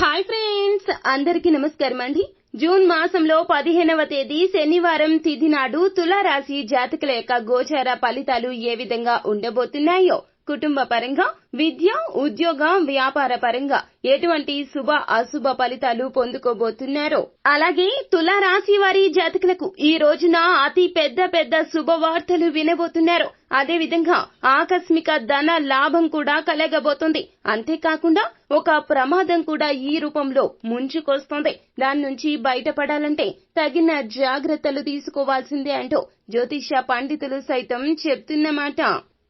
Hi friends, అందరికీ నమస్కారం అండి. జూన్ మాసంలో 15వ తేదీ శనివారం తిథి నాడు తులారాశి జాతకుల యొక్క గోచార ఫలితాలు ఏ విధంగా ఉండబోతున్నాయో, కుటుంబ పరంగా, విద్య, ఉద్యోగ, వ్యాపార పరంగా ఎటువంటి శుభ అశుభ ఫలితాలు పొందుకోబోతున్నారో, అలాగే తులారాశి వారి జాతకులకు ఈ రోజున అతి పెద్ద శుభవార్తలు వినబోతున్నారు. అదే విధంగా ఆకస్మిక ధన లాభం కూడా కలగబోతుంది. అంతేకాకుండా ఒక ప్రమాదం కూడా ఈ రూపంలో ముంచుకొస్తుంది. దాని నుంచి బయటపడాలంటే తగిన జాగ్రత్తలు తీసుకోవాల్సిందే అంటూ జ్యోతిష పండితులు సైతం చెప్తున్నమాట.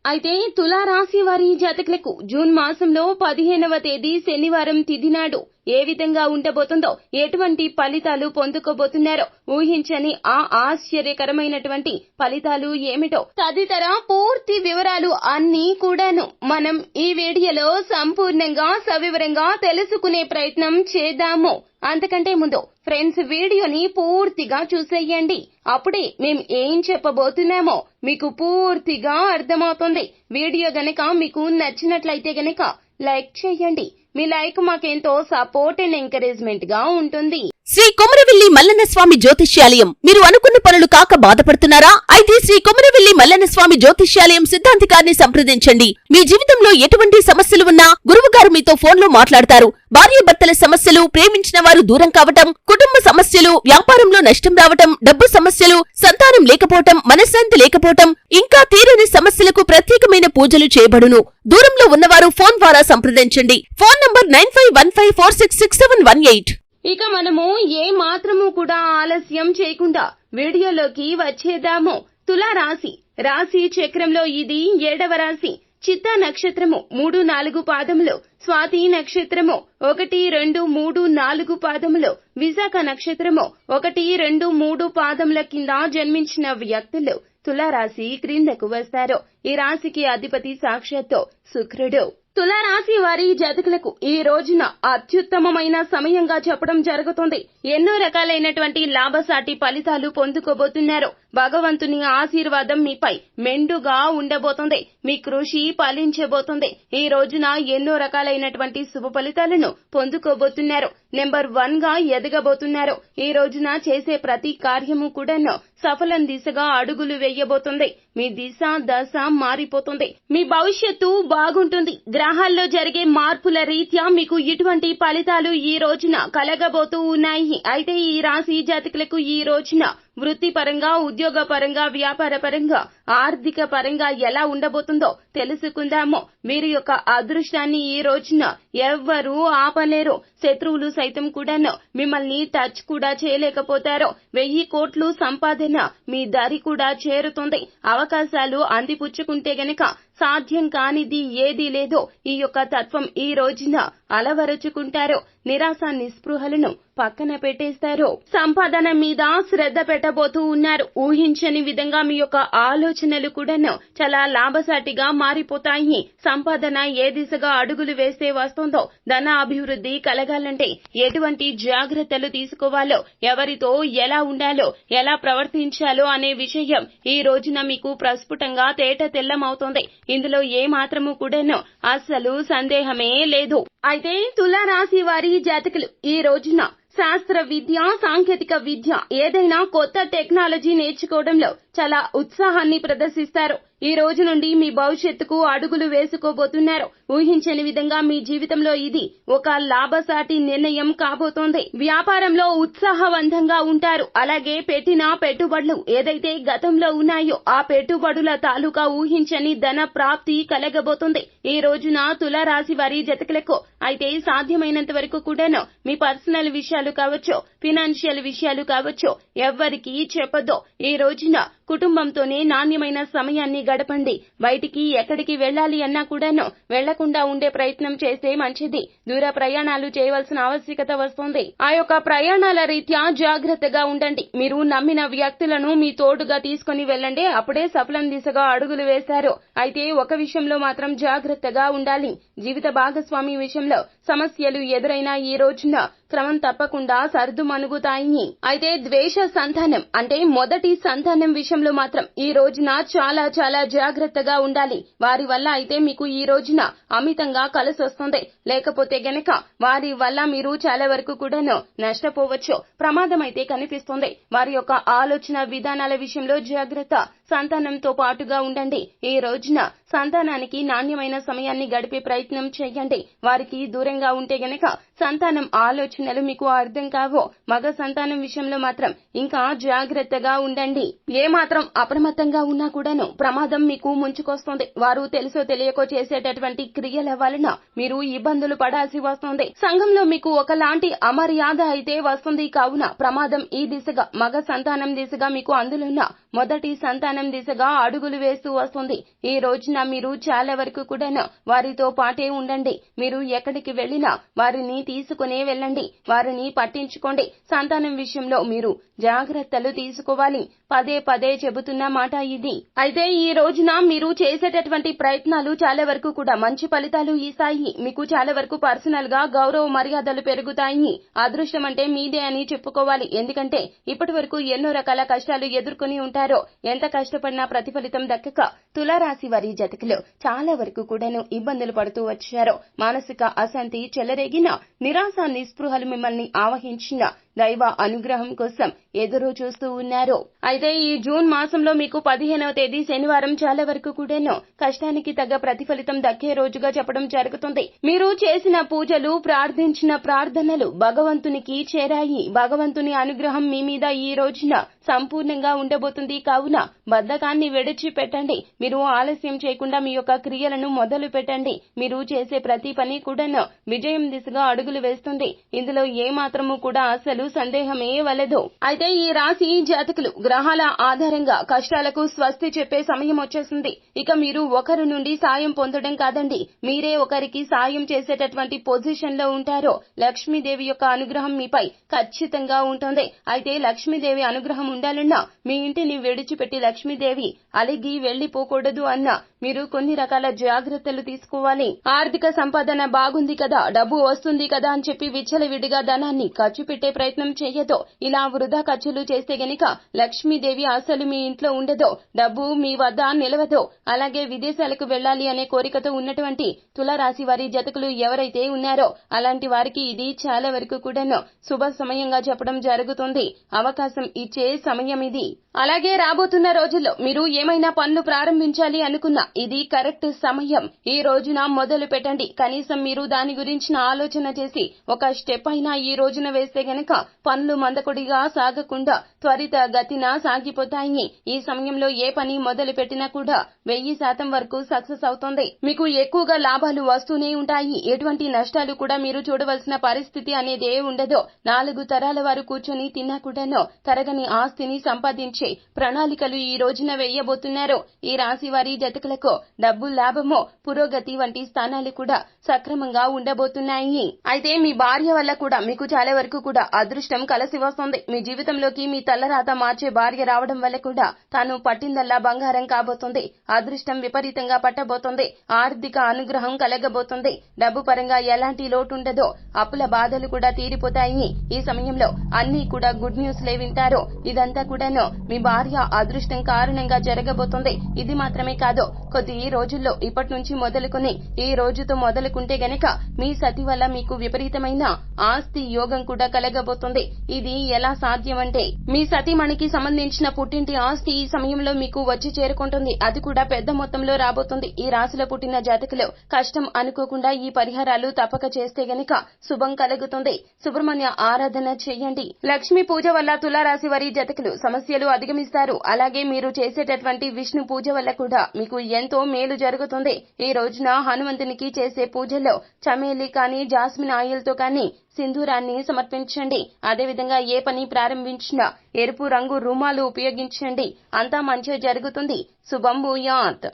అయితే తులారాశి వారి జాతకులకు జూన్ మాసంలో 15వ తేదీ శనివారం తిథి నాడు ఏ విధంగా ఉండబోతుందో, ఎటువంటి ఫలితాలు పొందుకోబోతున్నారో, ఊహించని ఆ ఆశ్చర్యకరమైనటువంటి ఫలితాలు ఏమిటో తదితర పూర్తి వివరాలు అన్నీ కూడాను మనం ఈ వీడియోలో సంపూర్ణంగా సవివరంగా తెలుసుకునే ప్రయత్నం చేద్దాము. అంతకంటే ముందు ఫ్రెండ్స్, వీడియోని పూర్తిగా చూసేయండి. అప్పుడే మేం ఏం చెప్పబోతున్నామో మీకు పూర్తిగా అర్థమవుతుంది. వీడియో గనక మీకు నచ్చినట్లయితే గనక లైక్ చేయండి. మీ లైక్ మాకెంతో సపోర్ట్ అండ్ ఎంకరేజ్మెంట్ గా ఉంటుంది. శ్రీ కొమరవెల్లి మల్లన్న స్వామి జ్యోతిష్యాలయం. మీరు అనుకున్న పనులు కాక బాధపడుతున్నారా? అయితే శ్రీ కొమరవెల్లి మల్లన్న స్వామి జ్యోతిష్యాలయం సిద్ధాంతికారిని సంప్రదించండి. మీ జీవితంలో ఎటువంటి సమస్యలు ఉన్నా గురువుగారు మీతో ఫోన్లో మాట్లాడతారు. భార్యాభర్తల సమస్యలు, ప్రేమించిన వారు దూరం కావటం, కుటుంబ సమస్యలు, వ్యాపారంలో నష్టం రావటం, డబ్బు సమస్యలు, సంతానం లేకపోవటం, మనశ్శాంతి లేకపోవటం, ఇంకా తీరని సమస్యలకు ప్రత్యేకమైన పూజలు చేయబడును. దూరంలో ఉన్నవారు ఫోన్ ద్వారా సంప్రదించండి. Phone number 9515466718. ఇక మనము ఏ మాత్రము కూడా ఆలస్యం చేయకుండా వీడియోలోకి వచ్చేద్దాము. తులారాశి రాశి చక్రంలో ఇది 7వ రాశి. చిత్తా నక్షత్రము 3, 4 పాదములు, స్వాతి నక్షత్రము 1, 2, 3, 4 పాదములు, విశాఖ నక్షత్రము 1, 2, 3 పాదముల కింద జన్మించిన వ్యక్తులు తులారాశి క్రిందకు వస్తారు. ఈ రాశికి అధిపతి సాక్షాత్తు శుక్రుడు. తులారాశి వారి జాతకులకు ఈ రోజున అత్యుత్తమమైన సమయంగా చెప్పడం జరుగుతుంది. ఎన్నో రకాలైనటువంటి లాభసాటి ఫలితాలు పొందుకోబోతున్నారు. భగవంతుని ఆశీర్వాదం మీపై మెండుగా ఉండబోతుంది. మీ కృషి ఫలించబోతుంది. ఈ రోజున ఎన్నో రకాలైనటువంటి శుభ ఫలితాలను పొందుకోబోతున్నారు. నెంబర్ 1 గా ఎదగబోతున్నారు. ఈ రోజున చేసే ప్రతి కార్యము కూడాను సఫలం దిశగా అడుగులు వేయబోతుంది. మీ దిశ దశ మారిపోతుంది. మీ భవిష్యత్తు బాగుంటుంది. గ్రహాల్లో జరిగే మార్పుల రీత్యా మీకు ఇటువంటి ఫలితాలు ఈ రోజున కలగబోతూ ఉన్నాయి. అయితే ఈ రాశి జాతకులకు ఈ రోజున వృత్తి పరంగా, ఉద్యోగ పరంగా, వ్యాపార పరంగా, ఆర్థిక పరంగా ఎలా ఉండబోతుందో తెలుసుకుందాము. వీరి యొక్క అదృష్టాన్ని ఈ రోజున ఎవ్వరూ ఆపలేరు. శత్రువులు సైతం కూడాను మిమ్మల్ని టచ్ కూడా చేయలేకపోతారు. 1000 కోట్లు సంపాదన మీ దరి కూడా చేరుతుంది. అవకాశాలు అందిపుచ్చుకుంటే గనక సాధ్యం కానిది ఏదీ లేదో ఈ యొక్క తత్వం ఈ రోజున అలవరుచుకుంటారు. నిరాశ నిస్పృహలను పక్కన పెట్టేస్తారు. సంపాదన మీద శ్రద్ధ పెట్టబోతూ ఉన్నారు. ఊహించని విధంగా మీ యొక్క ఆలోచనలు కూడాను చాలా లాభసాటిగా మారిపోతాయి. సంపాదన ఏ దిశగా అడుగులు వేస్తే వస్తుందో, ధన అభివృద్ధి కలగాలంటే ఎటువంటి జాగ్రత్తలు తీసుకోవాలో, ఎవరితో ఎలా ఉండాలో, ఎలా ప్రవర్తించాలో అనే విషయం ఈ రోజున మీకు ప్రస్ఫుటంగా తేట తెల్లమవుతుంది. ఇందులో ఏ మాత్రము కూడాను అస్సలు సందేహమే లేదు. అయితే తులారాశి వారి జాతకులు ఈ రోజున శాస్త్ర విద్య, సాంకేతిక విద్య, ఏదైనా కొత్త టెక్నాలజీ నేర్చుకోవడంలో చాలా ఉత్సాహాన్ని ప్రదర్శిస్తారు. ఈ రోజు నుండి మీ భవిష్యత్తుకు అడుగులు వేసుకోబోతున్నారు. ఊహించని విధంగా మీ జీవితంలో ఇది ఒక లాభసాటి నిర్ణయం కాబోతోంది. వ్యాపారంలో ఉత్సాహవంతంగా ఉంటారు. అలాగే పెట్టిన పెట్టుబడులు ఏదైతే గతంలో ఉన్నాయో ఆ పెట్టుబడుల తాలూకా ఊహించని ధన ప్రాప్తి కలగబోతుంది ఈ రోజున తులారాశి వారి జాతకులకు. అయితే సాధ్యమైనంత వరకు కూడాను మీ పర్సనల్ విషయాలు కావచ్చు, ఫినాన్షియల్ విషయాలు కావచ్చు, ఎవ్వరికీ చెప్పొద్దు. ఈ రోజున కుటుంబంతోనే నాణ్యమైన సమయాన్ని గడపండి. బయటికి ఎక్కడికి వెళ్లాలి అన్నా కూడాను వెళ్లకుండా ఉండే ప్రయత్నం చేస్తే మంచిది. దూర ప్రయాణాలు చేయవలసిన ఆవశ్యకత వస్తుంది. ఆ యొక్క ప్రయాణాల రీత్యా జాగ్రత్తగా ఉండండి. మీరు నమ్మిన వ్యక్తులను మీ తోడుగా తీసుకుని వెళ్ళండి. అప్పుడే సఫలం దిశగా అడుగులు వేస్తారు. అయితే ఒక విషయంలో మాత్రం జాగ్రత్తగా ఉండాలి. జీవిత భాగస్వామి విషయంలో సమస్యలు ఎదురైనా ఈ రోజున క్రమం తప్పకుండా సర్దుమణుగుతాయి. అయితే ద్వేష సంతానం అంటే మొదటి సంతానం విషయంలో మాత్రం ఈ రోజున చాలా చాలా జాగ్రత్తగా ఉండాలి. వారి వల్ల అయితే మీకు ఈ రోజున అమితంగా కలిసొస్తుంది. లేకపోతే గనక వారి వల్ల మీరు చాలా వరకు కూడాను నష్టపోవచ్చు. ప్రమాదం అయితే కనిపిస్తుంది. వారి యొక్క ఆలోచన విధానాల విషయంలో జాగ్రత్త. సంతానంతో పాటుగా ఉండండి. ఈ రోజున సంతానానికి నాణ్యమైన సమయాన్ని గడిపే ప్రయత్నం చేయండి. వారికి దూరంగా ఉంటే గనక సంతానం ఆలోచనలు మీకు అర్థం కావు. మగ సంతానం విషయంలో మాత్రం ఇంకా జాగ్రత్తగా ఉండండి. ఏమాత్రం అప్రమత్తంగా ఉన్నా కూడాను ప్రమాదం మీకు ముంచుకొస్తుంది. వారు తెలుసో తెలియకో చేసేటటువంటి క్రియల వలన మీరు ఇబ్బందులు పడాల్సి వస్తుంది. సంఘంలో మీకు ఒకలాంటి అమర్యాద అయితే వస్తుంది. కావున ప్రమాదం ఈ దిశగా మగ సంతానం దిశగా మీకు అందులోన మొదటి సంతానం దిశగా అడుగులు వేస్తూ వస్తుంది. ఈ రోజున మీరు చాలా వరకు కూడా వారితో పాటే ఉండండి. మీరు ఎక్కడికి వెళ్లినా వారిని తీసుకునే వెళ్ళండి. వారిని పట్టించుకోండి. సంతానం విషయంలో మీరు జాగ్రత్తలు తీసుకోవాలి. పదే పదే చెబుతున్న మాట ఇది. అయితే ఈ రోజున మీరు చేసేటటువంటి ప్రయత్నాలు చాలా వరకు కూడా మంచి ఫలితాలు ఇస్తాయి. మీకు చాలా వరకు పర్సనల్ గా గౌరవ మర్యాదలు పెరుగుతాయి. అదృష్టం అంటే మీదే అని చెప్పుకోవాలి. ఎందుకంటే ఇప్పటి వరకు ఎన్నో రకాల కష్టాలు ఎదుర్కొని ఉంటారో. ఎంత కష్టపడినా ప్రతిఫలితం దక్కక తులారాశి వారి జాతకులు చాలా వరకు కూడాను ఇబ్బందులు పడుతూ వచ్చారు. మానసిక అశాంతి చెలరేగిన, నిరాశ నిస్పృహలు మిమ్మల్ని ఆవహించిన దైవ అనుగ్రహం కోసం ఎదురు చూస్తూ ఉన్నారు. అయితే ఈ జూన్ మాసంలో మీకు 15వ తేదీ శనివారం చాలా వరకు కూడాను కష్టానికి తగ్గ ప్రతిఫలితం దక్కే రోజుగా చెప్పడం జరుగుతుంది. మీరు చేసిన పూజలు, ప్రార్థించిన ప్రార్థనలు భగవంతునికి చేరాయి. భగవంతుని అనుగ్రహం మీ మీద ఈ రోజున సంపూర్ణంగా ఉండబోతుంది. కావున బద్ధకాన్ని విడిచిపెట్టండి. మీరు ఆలస్యం చేయకుండా మీ యొక్క క్రియలను మొదలు పెట్టండి. మీరు చేసే ప్రతి పని కూడాను విజయం దిశగా అడుగులు వేస్తుంది. ఇందులో ఏమాత్రము కూడా అసలు సందేహమే వలదు. అయితే ఈ రాశి జాతకులు గ్రహాల ఆధారంగా కష్టాలకు స్వస్తి చెప్పే సమయం వచ్చేసింది. ఇక మీరు ఒకరి నుండి సాయం పొందడం కాదండి, మీరే ఒకరికి సాయం చేసేటటువంటి పొజిషన్ లో ఉంటారో. లక్ష్మీదేవి యొక్క అనుగ్రహం మీపై ఖచ్చితంగా ఉంటుంది. అయితే లక్ష్మీదేవి అనుగ్రహం ఉండాలన్నా మీ ఇంటిని విడిచిపెట్టి లక్ష్మీదేవి అలిగి వెళ్లిపోకూడదు అన్నా మీరు కొన్ని రకాల జాగ్రత్తలు తీసుకోవాలి. ఆర్థిక సంపాదన బాగుంది కదా, డబ్బు వస్తుంది కదా అని చెప్పి విచ్చలవిడిగా ధనాన్ని ఖర్చు పెట్టే ప్రయత్నం చేయదో. ఇలా వృధా ఖర్చులు చేస్తే గనక లక్ష్మీదేవి అసలు మీ ఇంట్లో ఉండదో, డబ్బు మీ వద్ద నిలవదో. అలాగే విదేశాలకు వెళ్లాలి అనే కోరికతో ఉన్నటువంటి తులారాశి వారి జాతకులు ఎవరైతే ఉన్నారో అలాంటి వారికి ఇది చాలా వరకు కూడాను శుభ సమయంగా చెప్పడం జరుగుతుంది. అవకాశం ఇచ్చే సమయం ఇది. అలాగే రాబోతున్న రోజుల్లో మీరు ఏమైనా పనులు ప్రారంభించాలి అనుకున్నా ఇది కరెక్ట్ సమయం. ఈ రోజున మొదలు పెట్టండి. కనీసం మీరు దాని గురించిన ఆలోచన చేసి ఒక స్టెప్ అయినా ఈ రోజున వేస్తే గనక పనులు మందకొడిగా సాగకుండా త్వరిత గతిన సాగిపోతాయి. ఈ సమయంలో ఏ పని మొదలు పెట్టినా కూడా 1000% వరకు సక్సెస్ అవుతుంది. మీకు ఎక్కువగా లాభాలు వస్తూనే ఉంటాయి. ఎటువంటి నష్టాలు కూడా మీరు చూడవలసిన పరిస్థితి అనేదే ఉండదు. 4 తరాల వారు కూర్చొని తిన్నా కూడాను తరగని ఆస్తిని సంపాదించే ప్రణాళికలు ఈ రోజున వేయబోతున్నారు. ఈ రాశి వారి జాతకులకు డబ్బు, లాభము, పురోగతి వంటి స్థానాలు కూడా సక్రమంగా ఉండబోతున్నాయి. అయితే మీ భార్య వల్ల కూడా మీకు చాలా వరకు కూడా అదృష్టం కలిసి వస్తుంది. మీ జీవితంలోకి మీ తలరాత మార్చే భార్య రావడం వల్ల కూడా తాను పట్టిందల్లా బంగారం కాబోతుంది. అదృష్టం విపరీతంగా పట్టబోతుంది. ఆర్థిక అనుగ్రహం కలగబోతుంది. డబ్బు పరంగా ఎలాంటి లోటు ఉండదో. అప్పుల బాధలు కూడా తీరిపోతాయి. ఈ సమయంలో అన్ని కూడా గుడ్ న్యూస్ లే వింటారు. ఇదంతా కూడాను మీ భార్య అదృష్టం కారణంగా జరగబోతుంది. ఇది మాత్రమే కాదు, కొద్ది రోజుల్లో ఇప్పటి నుంచి మొదలుకొని ఈ రోజుతో మొదలుకుంటే గనక మీ సతి వల్ల మీకు విపరీతమైన ఆస్తి యోగం కూడా కలగబోతుంది. ఇది ఎలా సాధ్యమంటే మీ సతీమణికి సంబంధించిన పుట్టింటి ఆస్తి ఈ సమయంలో మీకు వచ్చి చేరుకుంటుంది. అది కూడా పెద్ద మొత్తంలో రాబోతుంది. ఈ రాశిలో పుట్టిన జాతకులు కష్టం అనుకోకుండా ఈ పరిహారాలు తప్పక చేస్తే గనక శుభం కలుగుతుంది. సుబ్రహ్మణ్య ఆరాధన చేయండి. లక్ష్మీ పూజ వల్ల తులారాశి వారి జాతకులు సమస్యలు అధిగమిస్తారు. అలాగే మీరు చేసేటటువంటి విష్ణు పూజ వల్ల కూడా మీకు ఎంతో మేలు జరుగుతుంది. ఈ రోజున హనుమంతునికి చేసే పూజల్లో చమేలి కానీ జాస్మిన్ ఆయిల్ తో కానీ సింధూరాన్ని సమర్పించండి. అదేవిధంగా ఏ పని ప్రారంభించినా ఎరుపు రంగు రుమాలు ఉపయోగించండి. అంతా మంచి జరుగుతుంది. శుభం భూయాత్.